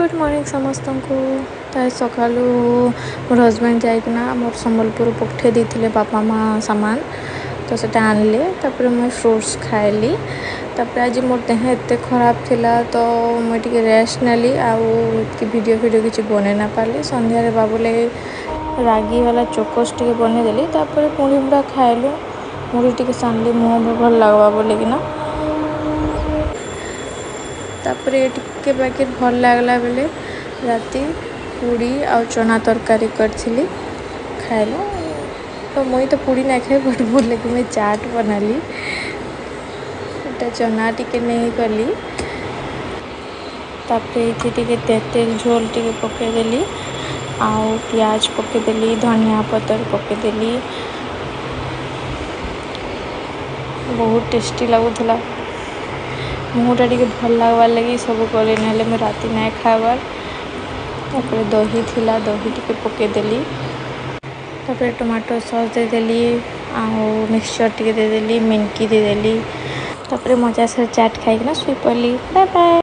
Good morning समस्त को सका मोर हजबैंड जाइना मोर संबलपुर पठे देते बापा माँ सामान तो से आणले तापर मुझे फ्रूट्स खाइली आज मोर देह एत खराब थिला तो मुझे रेस्ट नेली आउ वीडियो किसी बन ना पारि संध्यारे बाबू लगे रागी वाला चोकोस टे बनईदेली पुणी पूरा खाइलु मुझे टे सानी मुँह भी भल लगवा बोलिकिना तापर टिके बाकी भल लगला बेले राति पूड़ी आ चना तरकारी करी खाइलु तो मुई तो पूड़ी ना खाए बट भल लगे मैं चाट बनाली चना टिके नहीं कली तापर ये तेल झोल टिके पकईदेली आउ प्याज पकईदेली धनिया पतर पकईदेली बहुत टेस्टी लगुला मुँहटा टे भल लगवार लगी सब करें ना राति ना खाबार तापर दही थिला दही टिके पकईदेली तापर टमाटो सॉस देदेली आउ मिक्सचर टिके देदेली मिनकी देदेली तापर मजा से चाट खाइकिना सुई पड़ली बाय बाय।